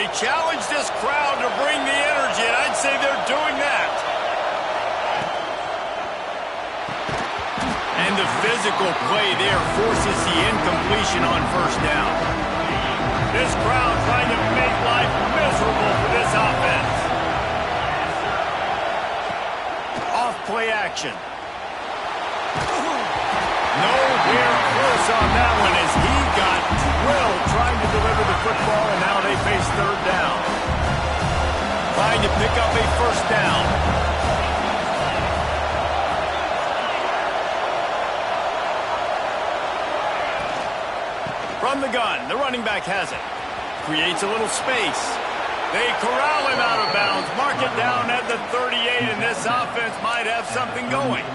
They challenge this crowd to bring the energy, and I'd say they're doing that. And the physical play there forces the incompletion on first down. This crowd trying to make life miserable for this offense. Off play action. Nowhere close on that one as he got drilled trying to deliver the football, and now they face third down. Trying to pick up a first down. From the gun, the running back has it. Creates a little space. They corral him out of bounds. Mark it down at the 38, and this offense might have something going.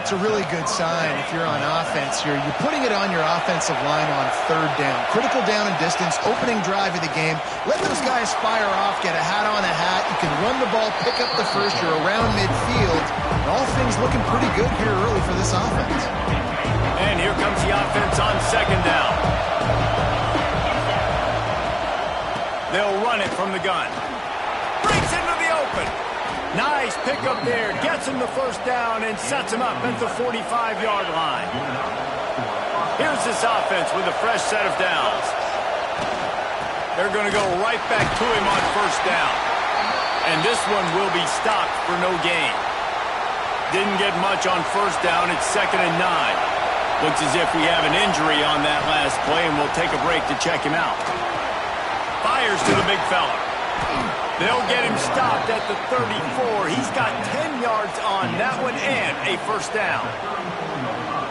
It's a really good sign if you're on offense here. You're putting it on your offensive line on third down. Critical down and distance, opening drive of the game. Let those guys fire off, get a hat on a hat. You can run the ball, pick up the first. You're around midfield. And all things looking pretty good here early for this offense. And here comes the offense on second down. They'll run it from the gun. Breaks into the open. Nice pickup there. Gets him the first down and sets him up at the 45-yard line. Here's this offense with a fresh set of downs. They're going to go right back to him on first down. And this one will be stopped for no gain. Didn't get much on first down. It's 2nd and 9. Looks as if we have an injury on that last play, and we'll take a break to check him out. Fires to the big fella. They'll get him stopped at the 34. He's got 10 yards on that one and a first down.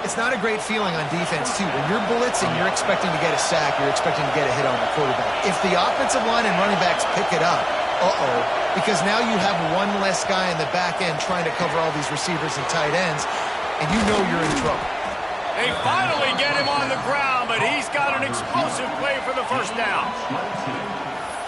It's not a great feeling on defense, too. When you're blitzing, you're expecting to get a sack. You're expecting to get a hit on the quarterback. If the offensive line and running backs pick it up, because now you have one less guy in the back end trying to cover all these receivers and tight ends, and you know you're in trouble. They finally get him on the ground, but he's got an explosive play for the first down.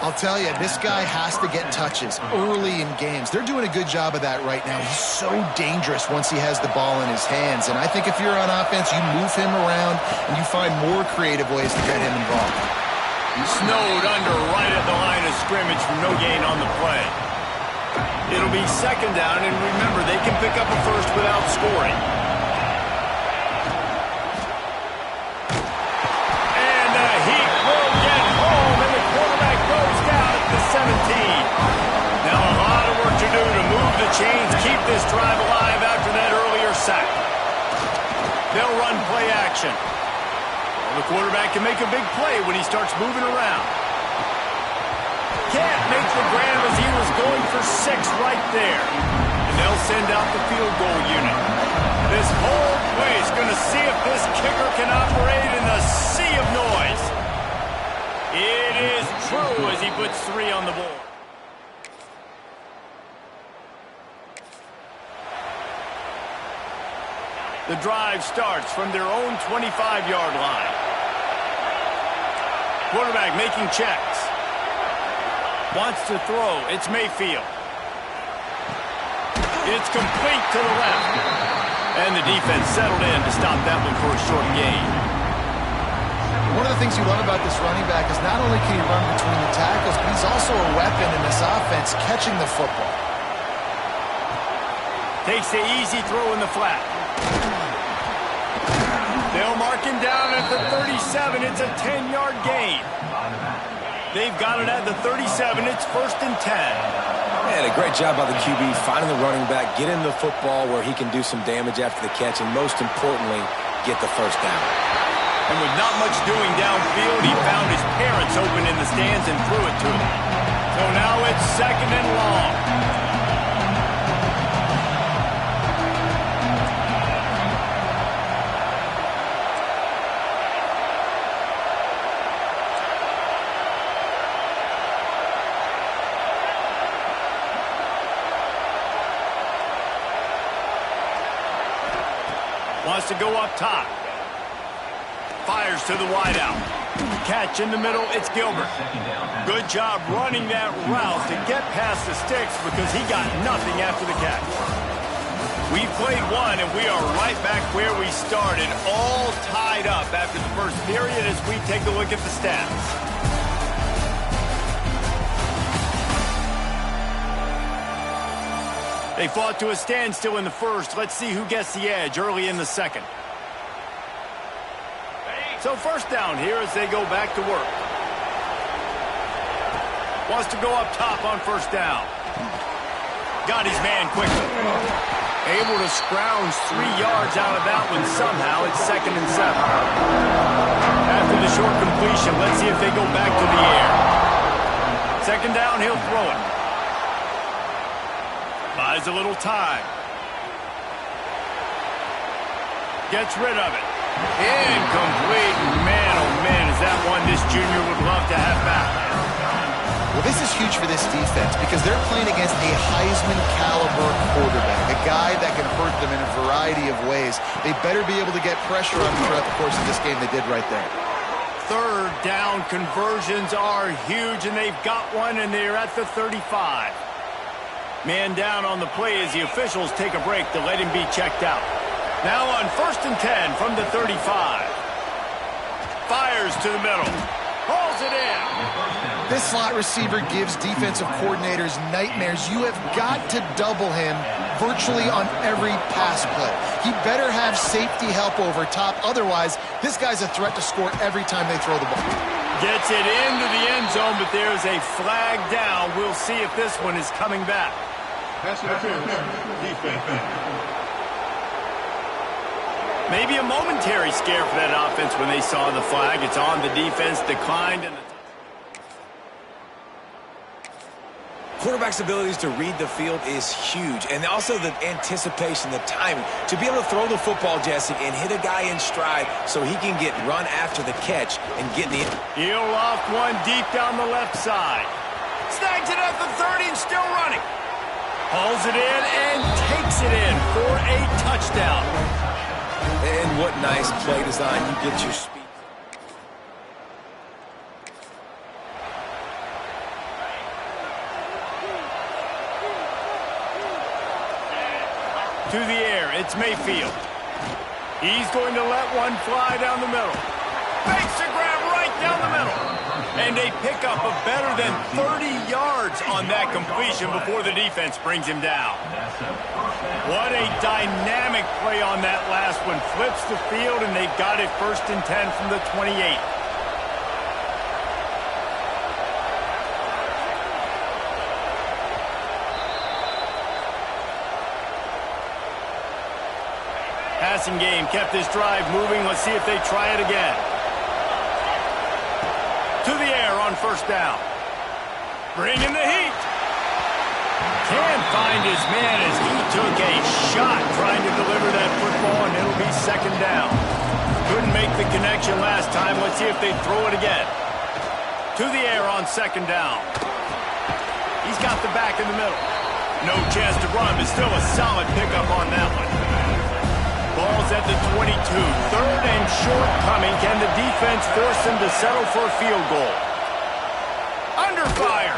I'll tell you, this guy has to get touches early in games. They're doing a good job of that right now. He's so dangerous once he has the ball in his hands. And I think if you're on offense, you move him around and you find more creative ways to get him involved. Snowed under right at the line of scrimmage for no gain on the play. It'll be second down, and remember, they can pick up a first without scoring. And the Heat will get home, and the quarterback goes down at the 17. Now a lot of work to do to move the chains, keep this drive alive after that earlier sack. They'll run play action. The quarterback can make a big play when he starts moving around. Can't make the grab as he was going for 6 right there. And they'll send out the field goal unit. This whole play is going to see if this kicker can operate in the sea of noise. It is true as he puts 3 on the board. The drive starts from their own 25-yard line. Quarterback making checks. Wants to throw. It's Mayfield. It's complete to the left. And the defense settled in to stop that one for a short gain. One of the things you love about this running back is not only can he run between the tackles, but he's also a weapon in this offense catching the football. Takes the easy throw in the flat. They'll mark him down at the 37. It's a 10-yard gain. They've got it at the 37. It's 1st and 10. And a great job by the QB finding the running back, getting the football where he can do some damage after the catch, and most importantly, get the first down. And with not much doing downfield, he found his parents open in the stands and threw it to them. So now it's 2nd and long. Wants to go up top. Fires to the wideout. Catch in the middle, it's Gilbert. Good job running that route to get past the sticks because he got nothing after the catch. We played one, and we are right back where we started, all tied up after the first period as we take a look at the stats. They fought to a standstill in the first. Let's see who gets the edge early in the second. So first down here as they go back to work. Wants to go up top on first down. Got his man quickly. Able to scrounge 3 yards out of that one somehow. It's 2nd and 7. After the short completion, let's see if they go back to the air. 2nd down, he'll throw it. Buys a little time. Gets rid of it. Incomplete. Man, oh man, is that one this junior would love to have back. Well, this is huge for this defense because they're playing against a Heisman-caliber quarterback, a guy that can hurt them in a variety of ways. They better be able to get pressure on him throughout the course of this game. They did right there. 3rd down conversions are huge, and they've got one, and they're at the 35. Man down on the play as the officials take a break to let him be checked out. Now on 1st and 10 from the 35. Fires to the middle. Hauls it in. This slot receiver gives defensive coordinators nightmares. You have got to double him virtually on every pass play. He better have safety help over top. Otherwise, this guy's a threat to score every time they throw the ball. Gets it into the end zone, but there's a flag down. We'll see if this one is coming back. Pass interference. Defense. Maybe a momentary scare for that offense when they saw the flag. It's on the defense, declined, and Quarterback's abilities to read the field is huge, and also the anticipation, the timing. To be able to throw the football, Jesse, and hit a guy in stride so he can get run after the catch and get the... He'll loft one deep down the left side. Snags it at the 30 and still running. Hauls it in and takes it in for a touchdown. And what nice play design. You get your speed. To the air, it's Mayfield. He's going to let one fly down the middle. Makes a grab right down the middle. And they pick up a better than 30 yards on that completion before the defense brings him down. What a dynamic play on that last one. Flips the field, and they've got it 1st and 10 from the 28. Passing game kept this drive moving. Let's see if they try it again. To the air on 1st down. Bringing the heat. Can't find his man as he took a shot trying to deliver that football, and it'll be 2nd down. Couldn't make the connection last time. Let's see if they throw it again. To the air on 2nd down. He's got the back in the middle. No chance to run, but still a solid pickup on that one. Ball's at the 22. 3rd and short coming. Can the defense force them to settle for a field goal? Under fire.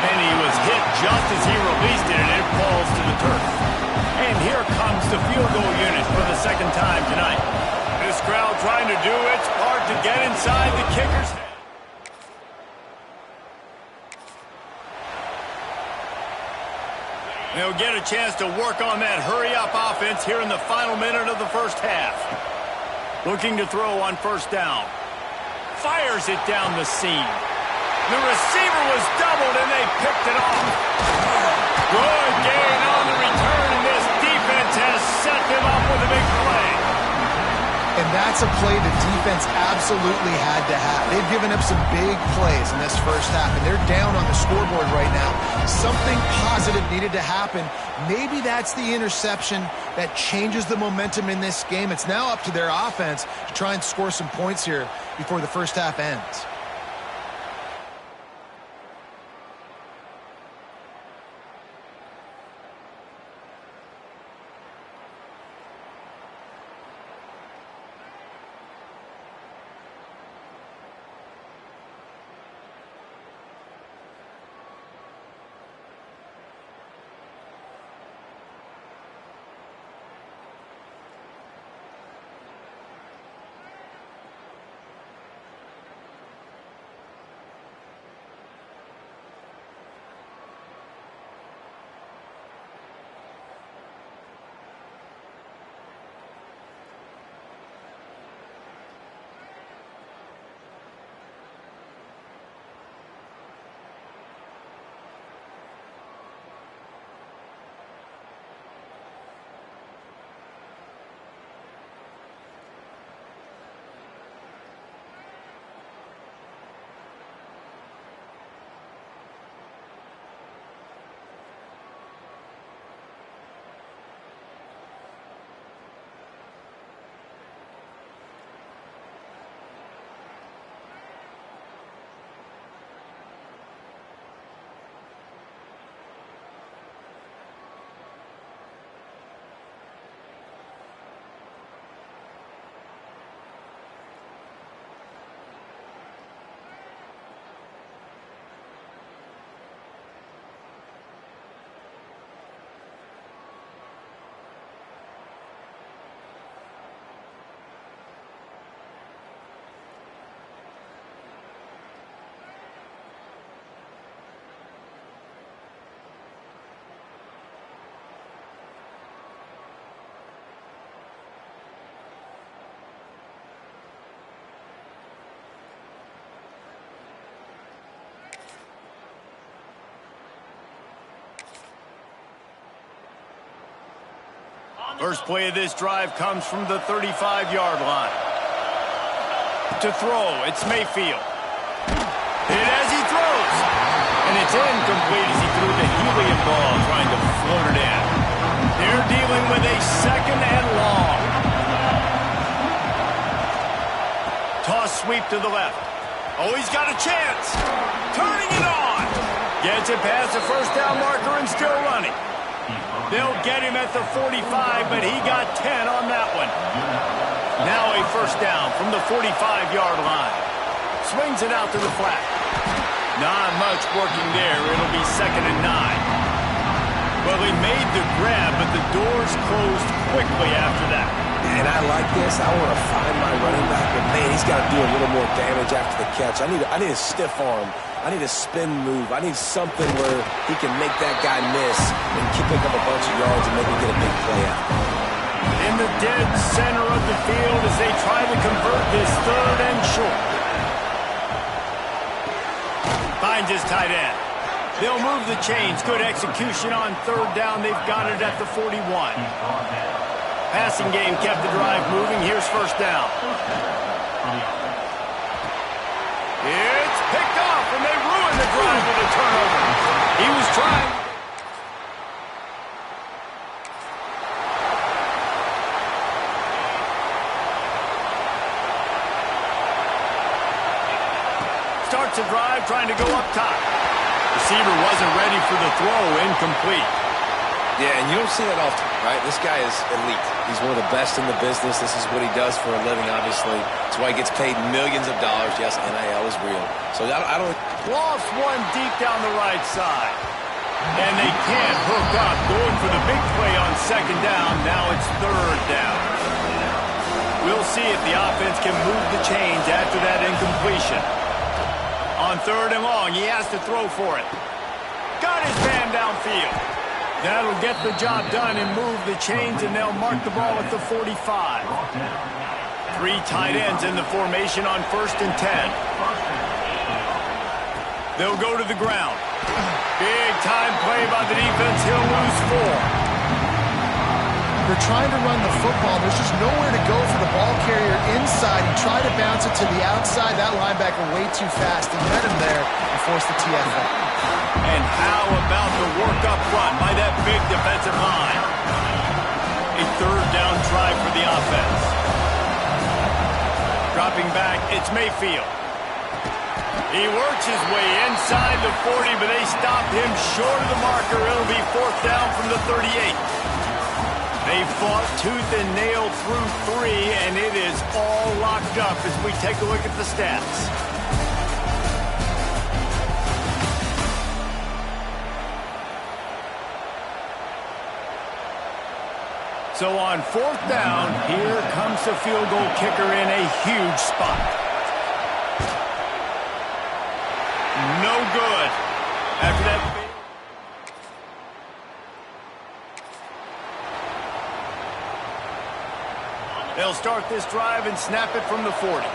And he was hit just as he released it, and it falls to the turf. And here comes the field goal unit for the 2nd time tonight. This crowd trying to do its part to get inside the kicker's head. They'll get a chance to work on that hurry-up offense here in the final minute of the 1st half. Looking to throw on 1st down. Fires it down the seam. The receiver was doubled, and they picked it off. Good gain on the return, and this defense has set them up with a big play. And that's a play the defense absolutely had to have. They've given up some big plays in this 1st half, and they're down on the scoreboard right now. Something positive needed to happen. Maybe that's the interception that changes the momentum in this game. It's now up to their offense to try and score some points here before the 1st half ends. First play of this drive comes from the 35-yard line. To throw, it's Mayfield. Hit as he throws. And it's incomplete as he threw the helium ball, trying to float it in. They're dealing with a second and long. Toss sweep to the left. Oh, he's got a chance. Turning it on. Gets it past the first down marker and still running. They'll get him at the 45, but he got 10 on that one. Now a first down from the 45-yard line. Swings it out to the flat. Not much working there. It'll be second and 9. Well, he made the grab, but the doors closed quickly after that. And I like this. I want to find my running back, but man, he's got to do a little more damage after the catch. I need a stiff arm. I need a spin move. I need something where he can make that guy miss and pick up a bunch of yards and maybe get a big play out. In the dead center of the field as they try to convert this third and short. Finds his tight end. They'll move the chains. Good execution on third down. They've got it at the 41. Passing game kept the drive moving. Here's first down. It's picked off, and they ruined the drive with a turnover. He was trying. Starts a drive, trying to go up top. Receiver wasn't ready for the throw, incomplete. Yeah, and you don't see that often, right? This guy is elite. He's one of the best in the business. This is what he does for a living, obviously. That's why he gets paid millions of dollars. Yes, NIL is real. So I don't... Lofts one deep down the right side. And they can't hook up. Going for the big play on second down. Now it's third down. We'll see if the offense can move the chains after that incompletion. On third and long, he has to throw for it. Got his man downfield. That'll get the job done and move the chains, and they'll mark the ball at the 45. 3 tight ends in the formation on first and 10. They'll go to the ground. Big time play by the defense. He'll lose 4. They're trying to run the football. There's just nowhere to go for the ball carrier inside. He tried to bounce it to the outside. That linebacker way too fast. He met him there and forced the TFL. And how about the work up front by that big defensive line? A third down try for the offense. Dropping back, it's Mayfield. He works his way inside the 40, but they stopped him short of the marker. It'll be fourth down from the 38. They fought tooth and nail through 3, and it is all locked up as we take a look at the stats. So on fourth down, here comes the field goal kicker in a huge spot. No good. After that... They'll start this drive and snap it from the 40.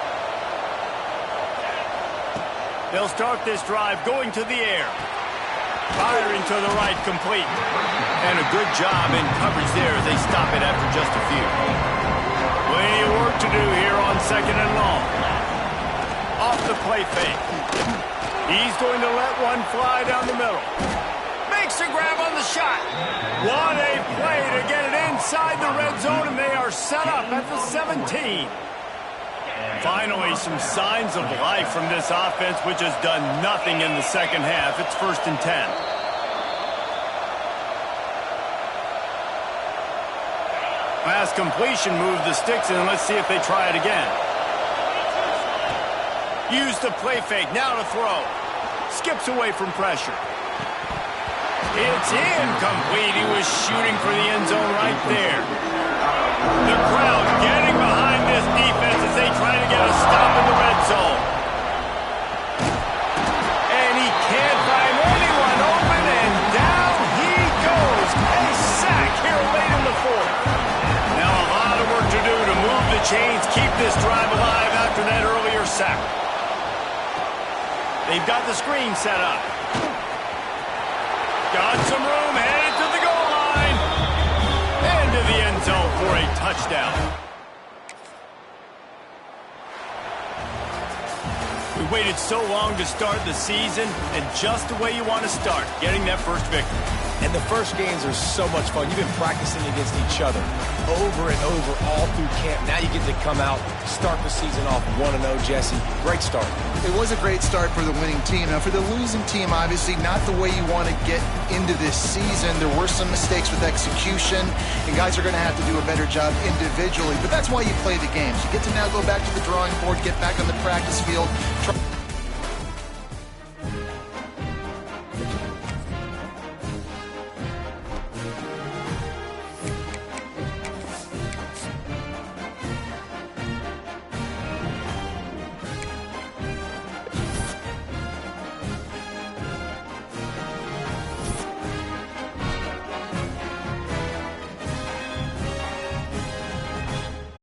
They'll start this drive going to the air. Firing to the right, complete. And a good job in coverage there as they stop it after just a few. Plenty of work to do here on second and long. Off the play fake. He's going to let one fly down the middle. Makes a grab on the shot. What a play to get it inside the red zone, and they are set up at the 17. Finally, some signs of life from this offense, which has done nothing in the second half. It's first and 10. Pass completion, move the sticks, and let's see if they try it again. Use the play fake, now to throw. Skips away from pressure. It's incomplete. He was shooting for the end zone right there. The crowd getting behind this defense as they try to get a stop in the red zone. And he can't find anyone open, and down he goes. A sack here late in the fourth. Now a lot of work to do to move the chains, keep this drive alive after that earlier sack. They've got the screen set up. Got some room, headed to the goal line. Into the end zone. touchdown. We waited so long to start the season, and just the way you want to start, getting that first victory. And the first games are so much fun. You've been practicing against each other over and over all through camp. Now you get to come out, start the season off 1-0, Jesse. Great start. It was a great start for the winning team. Now, for the losing team, obviously not the way you want to get into this season. There were some mistakes with execution, and guys are going to have to do a better job individually. But that's why you play the games. You get to now go back to the drawing board, get back on the practice field, try